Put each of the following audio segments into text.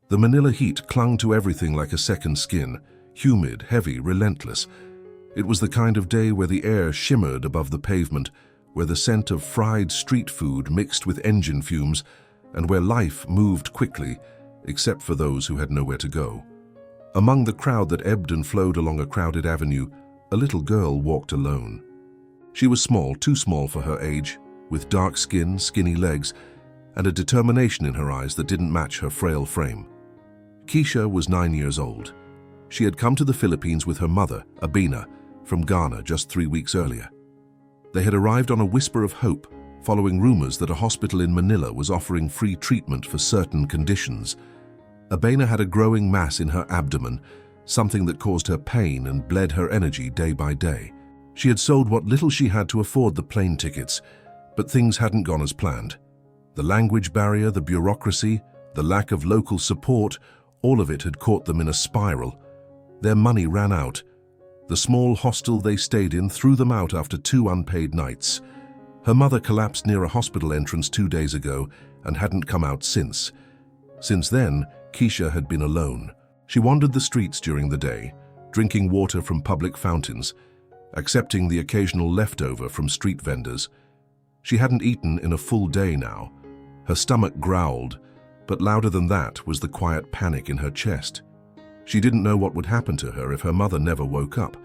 The Manila heat clung to everything like a second skin, humid, heavy, relentless. It was the kind of day where the air shimmered above the pavement, where the scent of fried street food mixed with engine fumes, and where life moved quickly, except for those who had nowhere to go. Among the crowd that ebbed and flowed along a crowded avenue, a little girl walked alone. She was small, too small for her age, with dark skin, skinny legs, and a determination in her eyes that didn't match her frail frame. Keisha was 9 years old. She had come to the Philippines with her mother, Abina, from Ghana just 3 weeks earlier. They had arrived on a whisper of hope, following rumors that a hospital in Manila was offering free treatment for certain conditions. Abina had a growing mass in her abdomen, something that caused her pain and bled her energy day by day. She had sold what little she had to afford the plane tickets, but things hadn't gone as planned. The language barrier, the bureaucracy, the lack of local support, all of it had caught them in a spiral. Their money ran out. The small hostel they stayed in threw them out after 2 unpaid nights. Her mother collapsed near a hospital entrance 2 days ago and hadn't come out since. Since then, Keisha had been alone. She wandered the streets during the day, drinking water from public fountains, accepting the occasional leftover from street vendors. She hadn't eaten in a full day now. Her stomach growled, but louder than that was the quiet panic in her chest. She didn't know what would happen to her if her mother never woke up.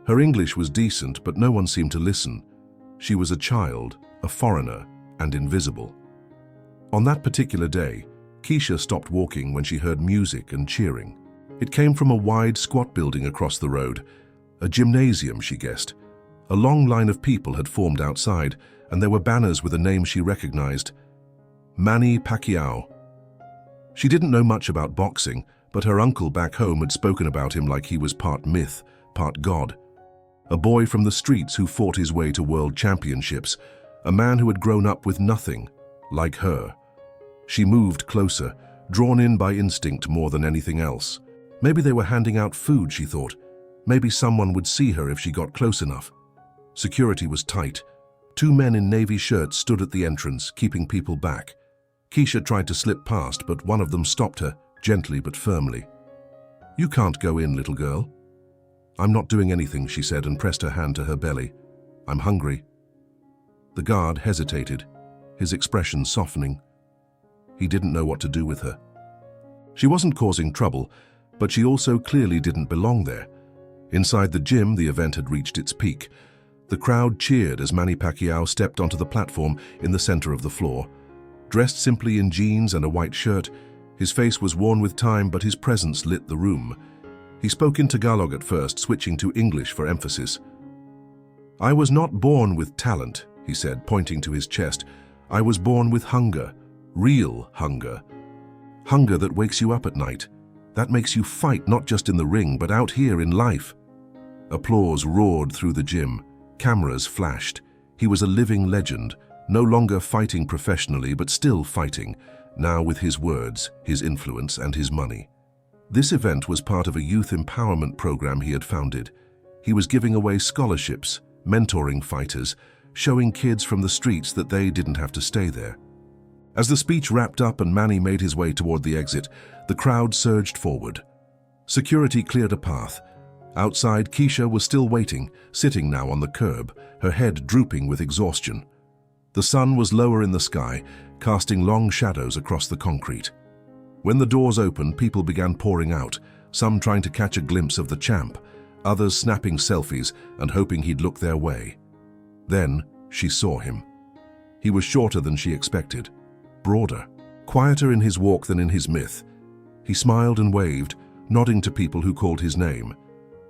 Her English was decent, but no one seemed to listen. She was a child, a foreigner, and invisible. On that particular day, Keisha stopped walking when she heard music and cheering. It came from a wide, squat building across the road. A gymnasium, she guessed. A long line of people had formed outside, and there were banners with a name she recognized: Manny Pacquiao. She didn't know much about boxing, but her uncle back home had spoken about him like he was part myth, part god. A boy from the streets who fought his way to world championships, a man who had grown up with nothing, like her. She moved closer, drawn in by instinct more than anything else. Maybe they were handing out food, she thought. Maybe someone would see her if she got close enough. Security was tight. 2 men in navy shirts stood at the entrance, keeping people back. Keisha tried to slip past, but one of them stopped her, gently but firmly. "You can't go in, little girl." "I'm not doing anything," she said and pressed her hand to her belly. "I'm hungry." The guard hesitated, his expression softening. He didn't know what to do with her. She wasn't causing trouble, but she also clearly didn't belong there. Inside the gym, the event had reached its peak. The crowd cheered as Manny Pacquiao stepped onto the platform in the center of the floor. Dressed simply in jeans and a white shirt, his face was worn with time, but his presence lit the room. He spoke in Tagalog at first, switching to English for emphasis. "I was not born with talent," he said, pointing to his chest. "I was born with hunger, real hunger. Hunger that wakes you up at night, that makes you fight not just in the ring, but out here in life." Applause roared through the gym. Cameras flashed. He was a living legend, no longer fighting professionally, but still fighting, now with his words, his influence, and his money. This event was part of a youth empowerment program he had founded. He was giving away scholarships, mentoring fighters, showing kids from the streets that they didn't have to stay there. As the speech wrapped up and Manny made his way toward the exit, the crowd surged forward. Security cleared a path. Outside, Keisha was still waiting, sitting now on the curb, her head drooping with exhaustion. The sun was lower in the sky, casting long shadows across the concrete. When the doors opened, people began pouring out, some trying to catch a glimpse of the champ, others snapping selfies and hoping he'd look their way. Then she saw him. He was shorter than she expected, broader, quieter in his walk than in his myth. He smiled and waved, nodding to people who called his name.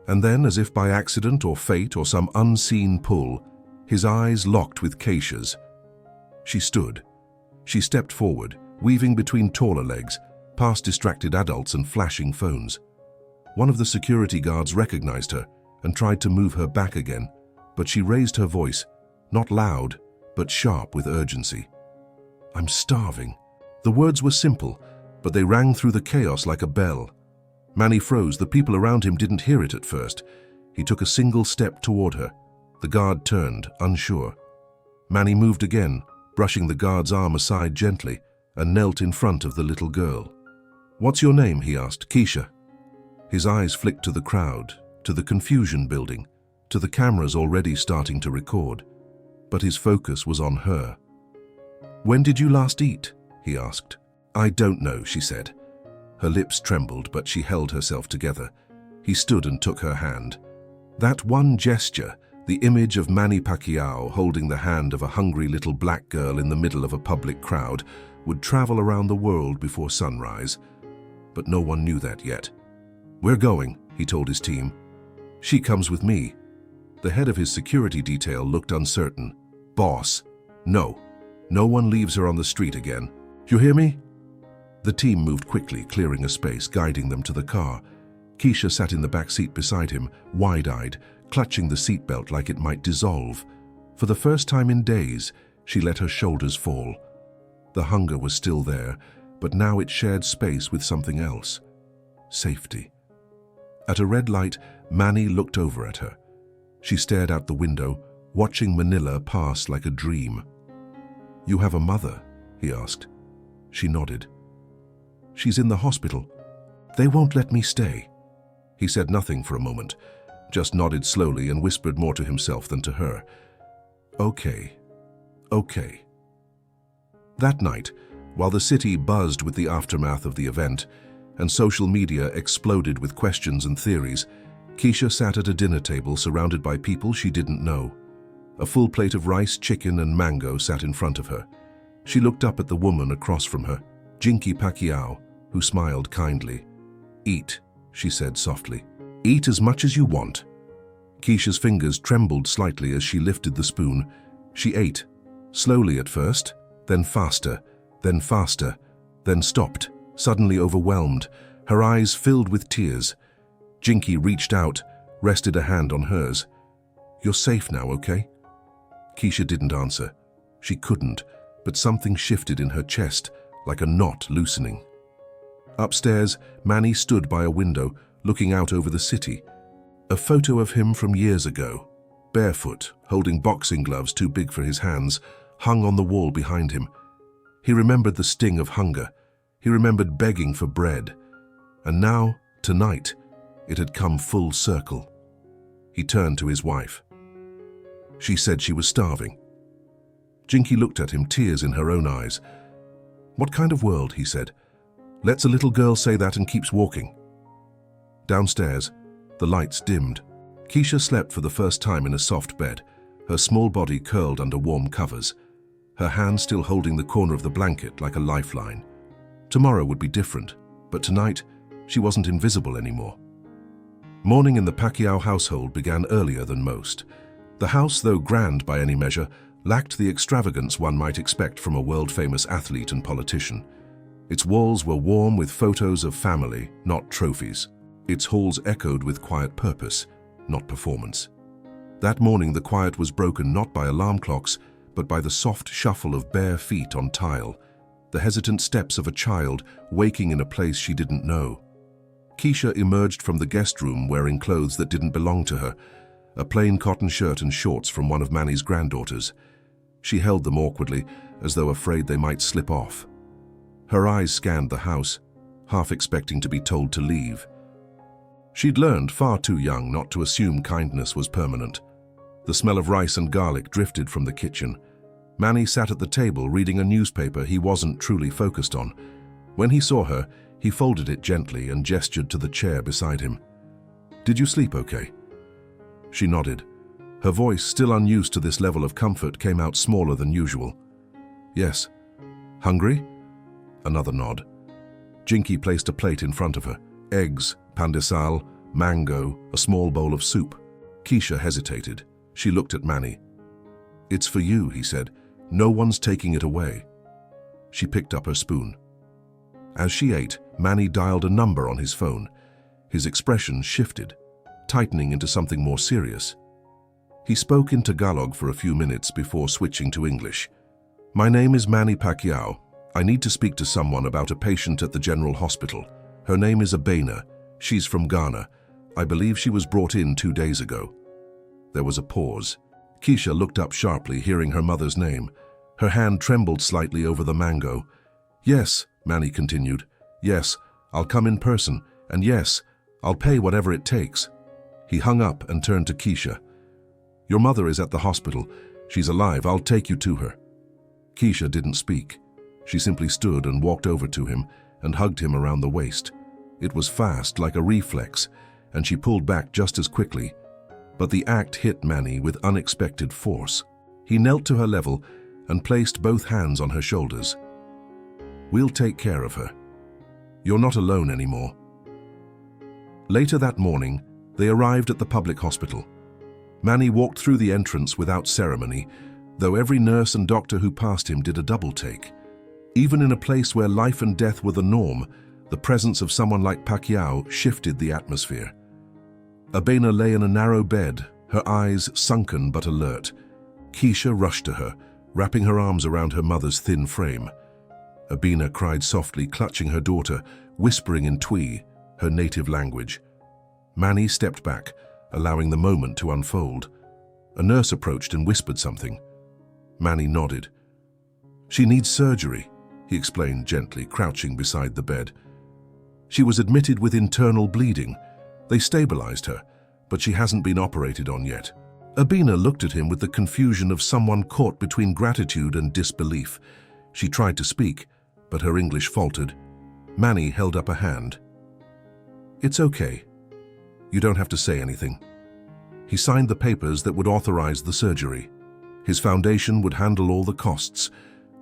And then, as if by accident or fate or some unseen pull, his eyes locked with Keisha's. She stood. She stepped forward, weaving between taller legs, past distracted adults and flashing phones. One of the security guards recognized her and tried to move her back again, but she raised her voice, not loud, but sharp with urgency. "I'm starving." The words were simple, but they rang through the chaos like a bell. Manny froze. The people around him didn't hear it at first. He took a single step toward her. The guard turned, unsure. Manny moved again, brushing the guard's arm aside gently, and knelt in front of the little girl. "What's your name?" he asked. "Keisha." His eyes flicked to the crowd, to the confusion building, to the cameras already starting to record. But his focus was on her. "When did you last eat?" he asked. "I don't know," she said. Her lips trembled, but she held herself together. He stood and took her hand. That one gesture, the image of Manny Pacquiao holding the hand of a hungry little black girl in the middle of a public crowd, would travel around the world before sunrise. But no one knew that yet. "We're going," he told his team. "She comes with me." The head of his security detail looked uncertain. "Boss, no. No one leaves her on the street again. You hear me?" The team moved quickly, clearing a space, guiding them to the car. Keisha sat in the back seat beside him, wide-eyed, clutching the seatbelt like it might dissolve. For the first time in days, she let her shoulders fall. The hunger was still there, but now it shared space with something else. Safety. At a red light, Manny looked over at her. She stared out the window, watching Manila pass like a dream. "You have a mother?" he asked. She nodded. "She's in the hospital. They won't let me stay." He said nothing for a moment, just nodded slowly and whispered more to himself than to her. "Okay. Okay." That night, while the city buzzed with the aftermath of the event, and social media exploded with questions and theories, Keisha sat at a dinner table surrounded by people she didn't know. A full plate of rice, chicken, and mango sat in front of her. She looked up at the woman across from her, Manny Pacquiao, who smiled kindly. "Eat," she said softly. "Eat as much as you want." Keisha's fingers trembled slightly as she lifted the spoon. She ate, slowly at first, then faster, then stopped, suddenly overwhelmed, her eyes filled with tears. Jinky reached out, rested a hand on hers. "You're safe now, okay?" Keisha didn't answer. She couldn't, but something shifted in her chest, like a knot loosening. Upstairs, Manny stood by a window, looking out over the city. A photo of him from years ago, barefoot, holding boxing gloves too big for his hands, hung on the wall behind him. He remembered the sting of hunger. He remembered begging for bread. And now, tonight, it had come full circle. He turned to his wife. She said she was starving. Jinky looked at him, tears in her own eyes. "What kind of world?" he said. "Lets a little girl say that and keeps walking." Downstairs, the lights dimmed. Keisha slept for the first time in a soft bed, her small body curled under warm covers, her hand still holding the corner of the blanket like a lifeline. Tomorrow would be different, but tonight, she wasn't invisible anymore. Morning in the Pacquiao household began earlier than most. The house, though grand by any measure, lacked the extravagance one might expect from a world-famous athlete and politician. Its walls were warm with photos of family, not trophies. Its halls echoed with quiet purpose, not performance. That morning the quiet was broken not by alarm clocks, but by the soft shuffle of bare feet on tile, the hesitant steps of a child waking in a place she didn't know. Keisha emerged from the guest room wearing clothes that didn't belong to her, a plain cotton shirt and shorts from one of Manny's granddaughters. She held them awkwardly, as though afraid they might slip off. Her eyes scanned the house, half expecting to be told to leave. She'd learned far too young not to assume kindness was permanent. The smell of rice and garlic drifted from the kitchen. Manny sat at the table reading a newspaper he wasn't truly focused on. When he saw her, he folded it gently and gestured to the chair beside him. "Did you sleep okay?" She nodded. Her voice, still unused to this level of comfort, came out smaller than usual. "Yes." "Hungry?" Another nod. Jinky placed a plate in front of her. Eggs, pan de sal, mango, a small bowl of soup. Keisha hesitated. She looked at Manny. "It's for you," he said. "No one's taking it away." She picked up her spoon. As she ate, Manny dialed a number on his phone. His expression shifted, tightening into something more serious. He spoke in Tagalog for a few minutes before switching to English. "My name is Manny Pacquiao. I need to speak to someone about a patient at the General Hospital. Her name is Abena. She's from Ghana. I believe she was brought in 2 days ago." There was a pause. Keisha looked up sharply, hearing her mother's name. Her hand trembled slightly over the mango. "Yes," Manny continued. "Yes, I'll come in person, and yes, I'll pay whatever it takes." He hung up and turned to Keisha. "Your mother is at the hospital. She's alive. I'll take you to her." Keisha didn't speak. She simply stood and walked over to him and hugged him around the waist. It was fast, like a reflex, and she pulled back just as quickly. But the act hit Manny with unexpected force. He knelt to her level and placed both hands on her shoulders. "We'll take care of her. You're not alone anymore." Later that morning, they arrived at the public hospital. Manny walked through the entrance without ceremony, though every nurse and doctor who passed him did a double take. Even in a place where life and death were the norm, the presence of someone like Pacquiao shifted the atmosphere. Abena lay in a narrow bed, her eyes sunken but alert. Keisha rushed to her, wrapping her arms around her mother's thin frame. Abena cried softly, clutching her daughter, whispering in Twi, her native language. Manny stepped back, allowing the moment to unfold. A nurse approached and whispered something. Manny nodded. "She needs surgery," he explained gently, crouching beside the bed. "She was admitted with internal bleeding. They stabilized her, but she hasn't been operated on yet." Abena looked at him with the confusion of someone caught between gratitude and disbelief. She tried to speak, but her English faltered. Manny held up a hand. "It's okay. You don't have to say anything." He signed the papers that would authorize the surgery. His foundation would handle all the costs.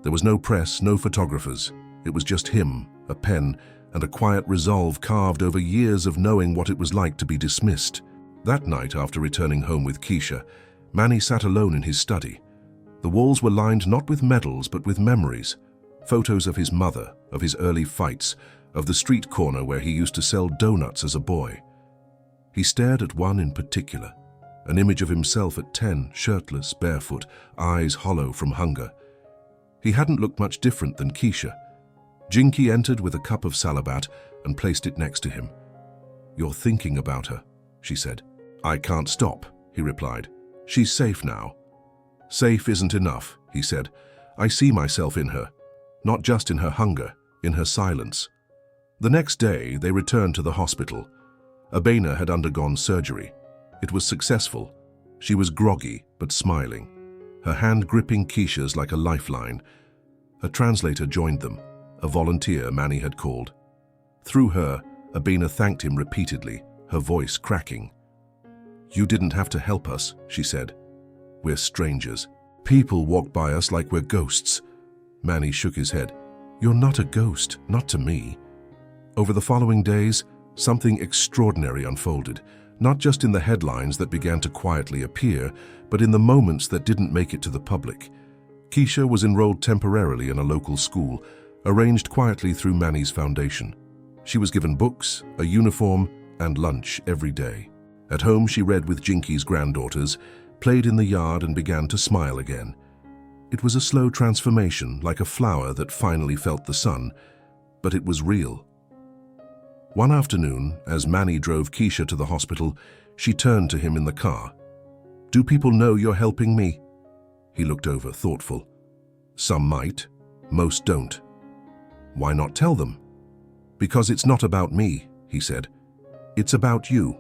There was no press, no photographers. It was just him, a pen, and a quiet resolve carved over years of knowing what it was like to be dismissed. That night, after returning home with Keisha, Manny sat alone in his study. The walls were lined not with medals, but with memories. Photos of his mother, of his early fights, of the street corner where he used to sell donuts as a boy. He stared at one in particular, an image of himself at 10, shirtless, barefoot, eyes hollow from hunger. He hadn't looked much different than Keisha. Jinky entered with a cup of salabat and placed it next to him. "You're thinking about her," she said. "I can't stop," he replied. "She's safe now." "Safe isn't enough," he said. "I see myself in her, not just in her hunger, in her silence." The next day, they returned to the hospital. Abena had undergone surgery. It was successful. She was groggy, but smiling, her hand gripping Keisha's like a lifeline. A translator joined them, a volunteer Manny had called. Through her, Abena thanked him repeatedly, her voice cracking. "You didn't have to help us," she said. "We're strangers. People walk by us like we're ghosts." Manny shook his head. "You're not a ghost, not to me." Over the following days, something extraordinary unfolded, not just in the headlines that began to quietly appear, but in the moments that didn't make it to the public. Keisha was enrolled temporarily in a local school, arranged quietly through Manny's foundation. She was given books, a uniform, and lunch every day. At home, she read with Jinky's granddaughters, played in the yard, and began to smile again. It was a slow transformation, like a flower that finally felt the sun, but it was real. One afternoon, as Manny drove Keisha to the hospital, she turned to him in the car. "Do people know you're helping me?" He looked over, thoughtful. "Some might, most don't." "Why not tell them?" "Because it's not about me," he said. "It's about you."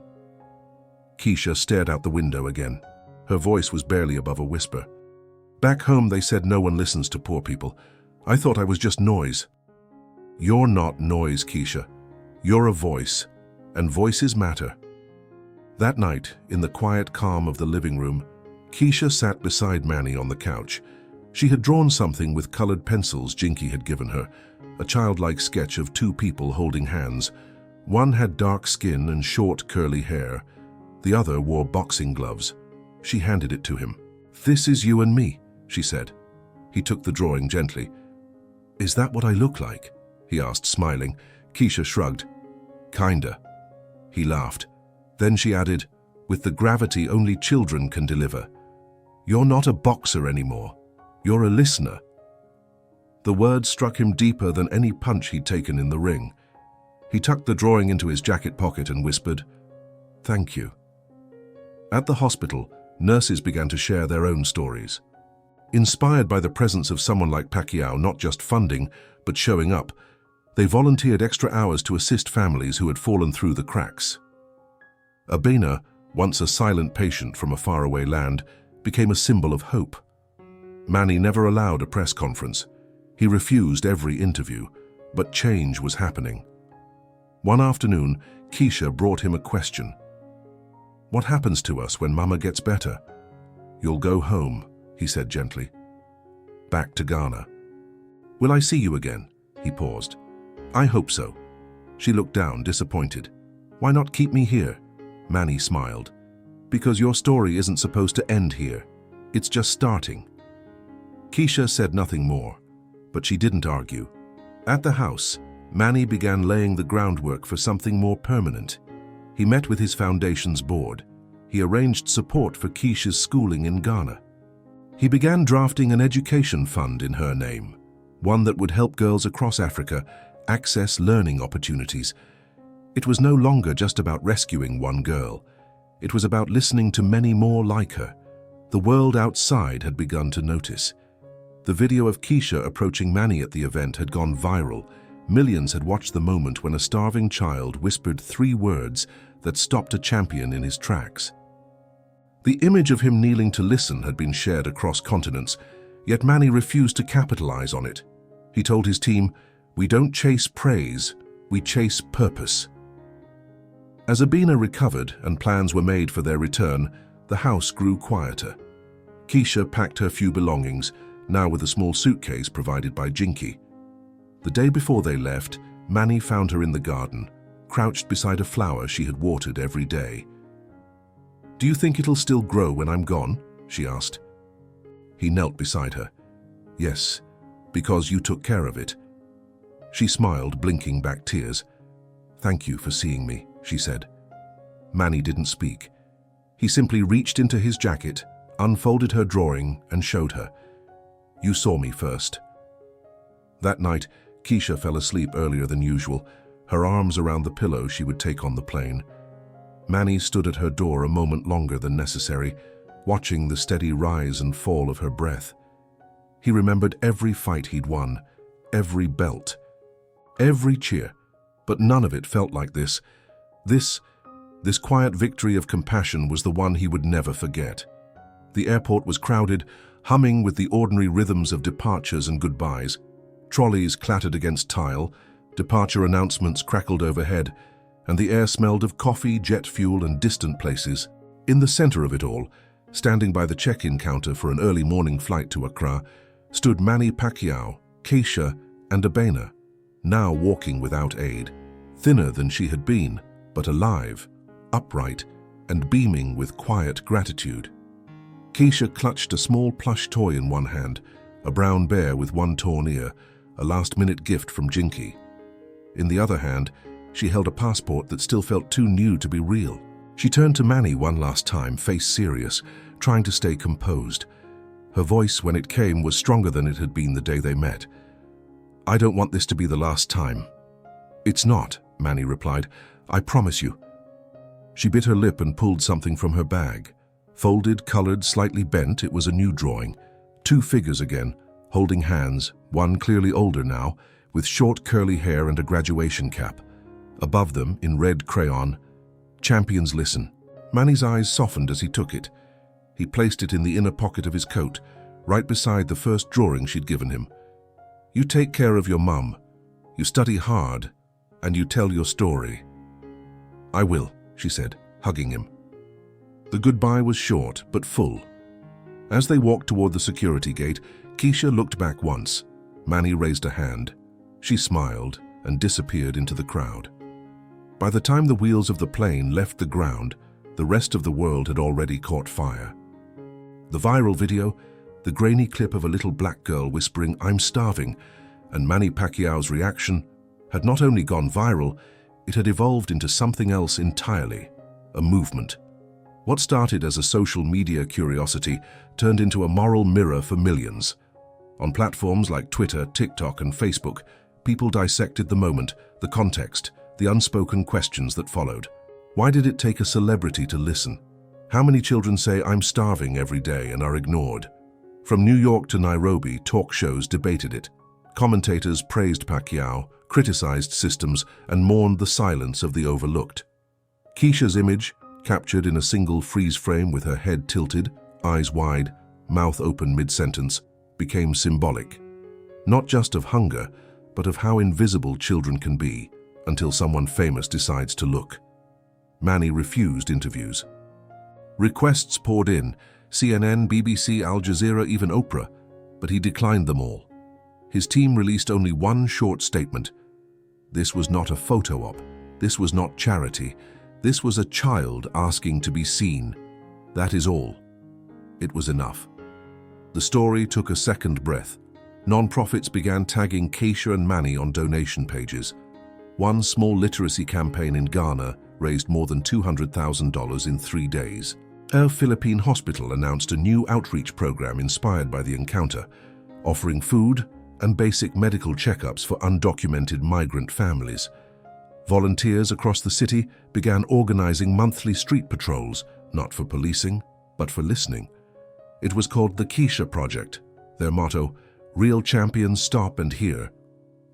Keisha stared out the window again. Her voice was barely above a whisper. "Back home they said no one listens to poor people. I thought I was just noise." "You're not noise, Keisha. You're a voice, and voices matter." That night, in the quiet calm of the living room, Keisha sat beside Manny on the couch. She had drawn something with colored pencils Jinky had given her, a childlike sketch of two people holding hands. One had dark skin and short, curly hair. The other wore boxing gloves. She handed it to him. "This is you and me," she said. He took the drawing gently. "Is that what I look like?" he asked, smiling. Keisha shrugged. "Kinda." He laughed. Then she added, "With the gravity only children can deliver. You're not a boxer anymore. You're a listener." The word struck him deeper than any punch he'd taken in the ring. He tucked the drawing into his jacket pocket and whispered, "Thank you." At the hospital, nurses began to share their own stories. Inspired by the presence of someone like Pacquiao not just funding, but showing up, They volunteered extra hours to assist families who had fallen through the cracks. Abena, once a silent patient from a faraway land, became a symbol of hope. Manny never allowed a press conference. He refused every interview, but change was happening. One afternoon, Keisha brought him a question. "What happens to us when Mama gets better?" "You'll go home," he said gently. "Back to Ghana." "Will I see you again?" He paused. "I hope so." She looked down, disappointed. "Why not keep me here?" Manny smiled. "Because your story isn't supposed to end here. It's just starting." Keisha said nothing more, but she didn't argue. At the house, Manny began laying the groundwork for something more permanent. He met with his foundation's board. He arranged support for Keisha's schooling in Ghana. He began drafting an education fund in her name, one that would help girls across Africa access learning opportunities. It was no longer just about rescuing one girl. It was about listening to many more like her. The world outside had begun to notice. The video of Keisha approaching Manny at the event had gone viral. Millions had watched the moment when a starving child whispered 3 words that stopped a champion in his tracks. The image of him kneeling to listen had been shared across continents, yet Manny refused to capitalize on it. He told his team, "We don't chase praise, we chase purpose." As Abena recovered and plans were made for their return, the house grew quieter. Keisha packed her few belongings, now with a small suitcase provided by Jinky. The day before they left, Manny found her in the garden, crouched beside a flower she had watered every day. "Do you think it'll still grow when I'm gone?" she asked. He knelt beside her. "Yes, because you took care of it." She smiled, blinking back tears. "Thank you for seeing me," she said. Manny didn't speak. He simply reached into his jacket, unfolded her drawing, and showed her. "You saw me first." That night, Keisha fell asleep earlier than usual, her arms around the pillow she would take on the plane. Manny stood at her door a moment longer than necessary, watching the steady rise and fall of her breath. He remembered every fight he'd won, every belt, every cheer, but none of it felt like this. This quiet victory of compassion was the one he would never forget. The airport was crowded, humming with the ordinary rhythms of departures and goodbyes. Trolleys clattered against tile, departure announcements crackled overhead, and the air smelled of coffee, jet fuel, and distant places. In the center of it all, standing by the check-in counter for an early morning flight to Accra, stood Manny Pacquiao, Keisha, and Abena, now walking without aid, thinner than she had been, but alive, upright, and beaming with quiet gratitude. Keisha clutched a small plush toy in one hand, a brown bear with one torn ear, a last-minute gift from Jinky. In the other hand, she held a passport that still felt too new to be real. She turned to Manny one last time, face serious, trying to stay composed. Her voice, when it came, was stronger than it had been the day they met. "I don't want this to be the last time." "It's not," Manny replied. "I promise you." She bit her lip and pulled something from her bag. Folded, colored, slightly bent, it was a new drawing. 2 figures again, holding hands, one clearly older now, with short curly hair and a graduation cap. Above them, in red crayon, "Champions listen." Manny's eyes softened as he took it. He placed it in the inner pocket of his coat, right beside the first drawing she'd given him. "You take care of your mum, you study hard, and you tell your story." "I will," she said, hugging him. The goodbye was short, but full. As they walked toward the security gate, Keisha looked back once. Manny raised a hand. She smiled and disappeared into the crowd. By the time the wheels of the plane left the ground, the rest of the world had already caught fire. The viral video, the grainy clip of a little black girl whispering, "I'm starving," and Manny Pacquiao's reaction, had not only gone viral, it had evolved into something else entirely, a movement. What started as a social media curiosity turned into a moral mirror for millions. On platforms like Twitter, TikTok, and Facebook, people dissected the moment, the context, the unspoken questions that followed. Why did it take a celebrity to listen? How many children say, "I'm starving" every day and are ignored? From New York to Nairobi, talk shows debated it. Commentators praised Pacquiao, criticized systems, and mourned the silence of the overlooked. Keisha's image, captured in a single freeze frame with her head tilted, eyes wide, mouth open mid-sentence, became symbolic, not just of hunger, but of how invisible children can be until someone famous decides to look. Manny refused interviews. Requests poured in, CNN, BBC, Al Jazeera, even Oprah, but he declined them all. His team released only one short statement. This was not a photo op. This was not charity. This was a child asking to be seen. That is all. It was enough. The story took a second breath. Non-profits began tagging Keisha and Manny on donation pages. One small literacy campaign in Ghana raised more than $200,000 in 3 days. A Philippine hospital announced a new outreach program inspired by the encounter, offering food and basic medical checkups for undocumented migrant families. Volunteers across the city began organizing monthly street patrols, not for policing, but for listening. It was called the Keisha Project. Their motto, "Real champions stop and hear."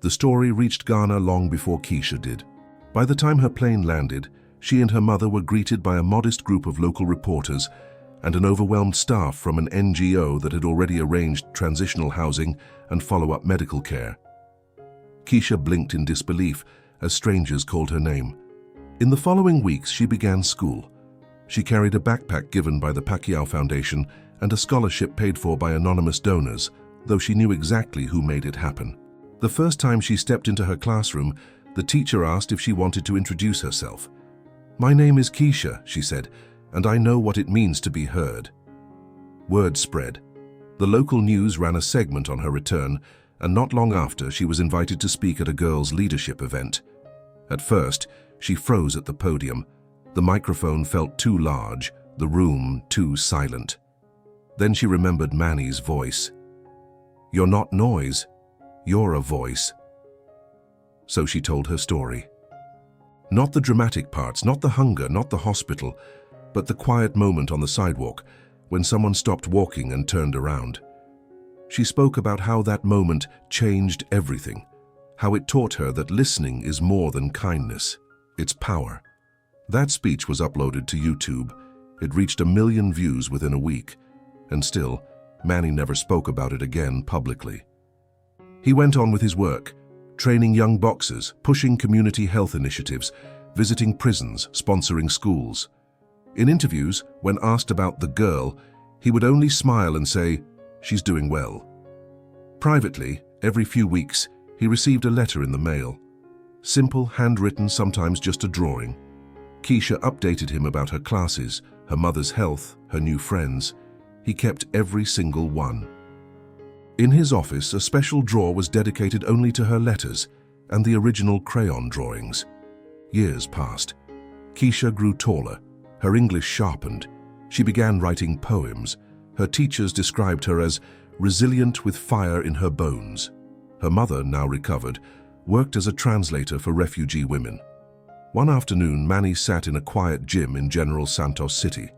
The story reached Ghana long before Keisha did. By the time her plane landed, she and her mother were greeted by a modest group of local reporters and an overwhelmed staff from an NGO that had already arranged transitional housing and follow-up medical care. Keisha blinked in disbelief as strangers called her name. In the following weeks, she began school. She carried a backpack given by the Pacquiao Foundation and a scholarship paid for by anonymous donors, though she knew exactly who made it happen. The first time she stepped into her classroom, the teacher asked if she wanted to introduce herself. "My name is Keisha," she said, "and I know what it means to be heard." Word spread. The local news ran a segment on her return, and not long after, she was invited to speak at a girls' leadership event. At first, she froze at the podium. The microphone felt too large, the room too silent. Then she remembered Manny's voice. "You're not noise, you're a voice." So she told her story. Not the dramatic parts, not the hunger, not the hospital, but the quiet moment on the sidewalk when someone stopped walking and turned around. She spoke about how that moment changed everything, how it taught her that listening is more than kindness, it's power. That speech was uploaded to YouTube. It reached 1 million views within a week, and still, Manny never spoke about it again publicly. He went on with his work, training young boxers, pushing community health initiatives, visiting prisons, sponsoring schools. In interviews, when asked about the girl, he would only smile and say, "She's doing well." Privately, every few weeks, he received a letter in the mail. Simple, handwritten, sometimes just a drawing. Keisha updated him about her classes, her mother's health, her new friends. He kept every single one. In his office, a special drawer was dedicated only to her letters and the original crayon drawings. Years passed. Keisha grew taller. Her English sharpened. She began writing poems. Her teachers described her as resilient with fire in her bones. Her mother, now recovered, worked as a translator for refugee women. One afternoon, Manny sat in a quiet gym in General Santos City.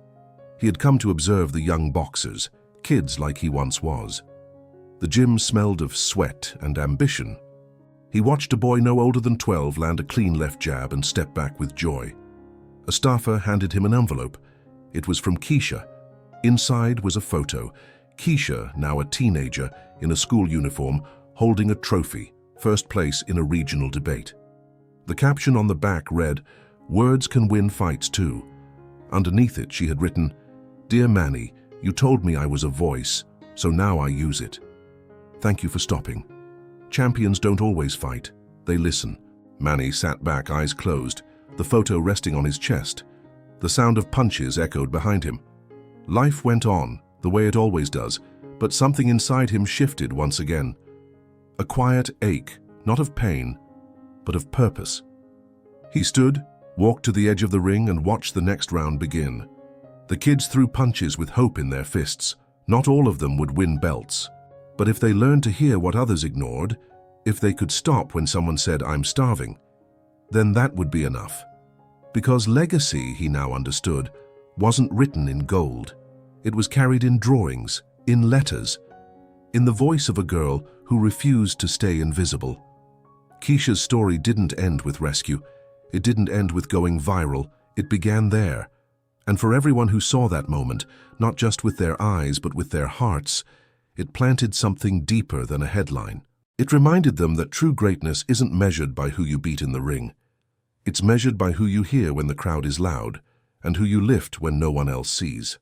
He had come to observe the young boxers, kids like he once was. The gym smelled of sweat and ambition. He watched a boy no older than 12 land a clean left jab and step back with joy. A staffer handed him an envelope. It was from Keisha. Inside was a photo. Keisha, now a teenager, in a school uniform, holding a trophy, first place in a regional debate. The caption on the back read, "Words can win fights too." Underneath it, she had written, "Dear Manny, you told me I was a voice, so now I use it. Thank you for stopping. Champions don't always fight, they listen." Manny sat back, eyes closed, the photo resting on his chest. The sound of punches echoed behind him. Life went on, the way it always does, but something inside him shifted once again. A quiet ache, not of pain, but of purpose. He stood, walked to the edge of the ring, and watched the next round begin. The kids threw punches with hope in their fists. Not all of them would win belts. But if they learned to hear what others ignored, if they could stop when someone said, "I'm starving," then that would be enough. Because legacy, he now understood, wasn't written in gold. It was carried in drawings, in letters, in the voice of a girl who refused to stay invisible. Keisha's story didn't end with rescue. It didn't end with going viral. It began there. And for everyone who saw that moment, not just with their eyes but with their hearts, it planted something deeper than a headline. It reminded them that true greatness isn't measured by who you beat in the ring. It's measured by who you hear when the crowd is loud, and who you lift when no one else sees.